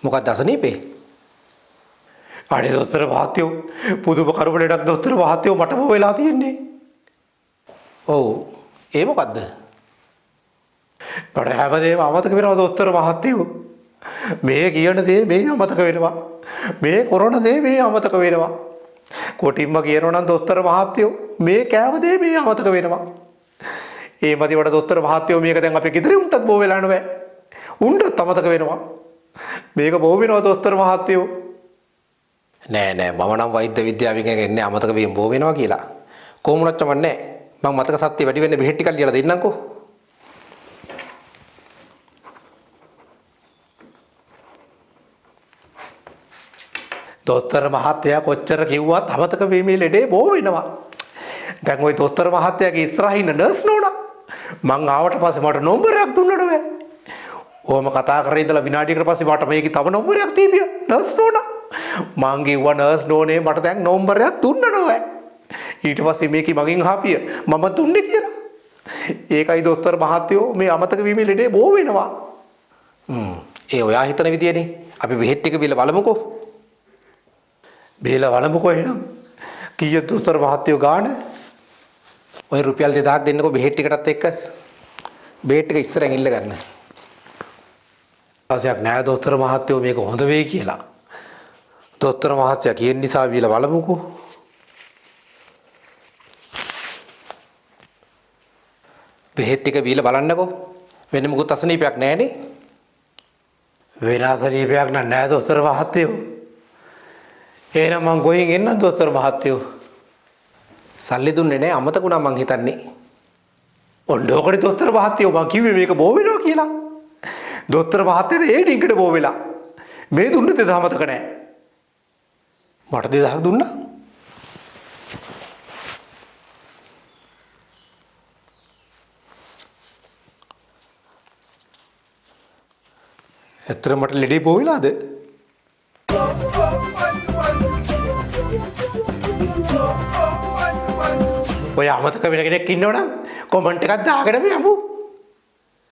මොකක්ද අසනීපේ? අනේ දොස්තර මහත්තයෝ පුදුම කරුණටක් දොස්තර මහත්තයෝ මටම වෙලා තියෙන්නේ. ඔව් ඒ මොකද්ද? මට හැමදේම අමතක වෙනවා දොස්තර මහත්තයෝ. මේ කියන දේ මේ අමතක වෙනවා. මේ කරන දේ මේ අමතක වෙනවා. කොටින්ම කියනවා නම් දොස්තර මහත්තයෝ මේ කෑව දේ මේ අමතක වෙනවා. ඒ මදිවට දොස්තර මහත්තයෝ මේක දැන් අපේ ගෙදරින් උන්ටත් බෝ වෙලා නෑ. උන්ටත් අමතක වෙනවා. මේක බෝ වෙනවා දොස්තර මහත්තයෝ. නෑ මම නම් වෛද්‍ය විද්‍යාවෙන් කියන්නේ අමතක වීම බෝ වෙනවා කියලා. කොහොමුණත් චමන්නේ මම මතක සත්‍ය වැඩි වෙන්න බෙහෙත් ටිකක් ලියලා දෙන්නම්කෝ. දොස්තර මහත්තයා කොච්චර කිව්වත් අමතක වීමේ ලෙඩේ බෝ වෙනවා. දැන් ওই දොස්තර මහත්තයාගේ ඉස්සරහින් ඉන්න නර්ස් නෝනා මං ආවට පස්සේ මට නම්බරයක් දුන්නට බෑ. ඕම කතා කරගෙන ඉඳලා විනාඩියකට පස්සේ මට මේකේ තව නම්බරයක් දීපිය නර්ස් නෝනා. මං කිව්වා නර්ස් නෝනේ මට දැන් නම්බරයක් දුන්න නෑ. ඊට පස්සේ මේකේ මගෙන් අහපිය මම දුන්නේ කියලා. ඒකයි දොස්තර මහත්තයෝ මේ අමතක වීමේ ලෙඩේ බෝ වෙනවා. ඒ ඔයා හිතන විදියනේ. අපි බෙහෙත් ටික බිල බලමුකෝ. බේල වළඹකෝ එහෙනම් කීයද දොස්තර මහත්තයෝ ගාන? ඔය රුපියල් 2000ක් දෙන්නකෝ බෙහෙත් ටිකටත් එක්ක. බෙහෙත් ටික ඉස්සරහින් ඉල්ල ගන්න. ආසයක් නෑ දොස්තර මහත්තයෝ මේක හොඳ වෙයි කියලා. දොස්තර මහත්තයා කියන නිසා බේල වළඹකෝ. බෙහෙත් ටික බීලා බලන්නකෝ. වෙන මොකුත් අසනීපයක් නෑනේ. වෙන අසනීපයක් නෑ දොස්තර මහත්තයෝ. එහෙනම් මං ගොයින් එන්නම් දොස්තර මහත්තයෝ. සල්ලි දුන්නේ නැහැ අමතකුණා මං හිතන්නේ. ඔන්නෝකනේ දොස්තර මහත්තයෝ මං කිව්වේ මේක බෝ වෙනවා කියලා. දොස්තර මහත්තයාට ඒ ඩිංගට බෝ වෙලා. මේ දුන්න 2000 මතක නැහැ. මට 2000ක් දුන්නා. ඇත්තට මට ලෙඩේ බෝ වෙලාද? ඔය අමතක වෙන කෙනෙක් ඉන්නවනම් කමෙන්ට් එකක් දාගෙන යමු.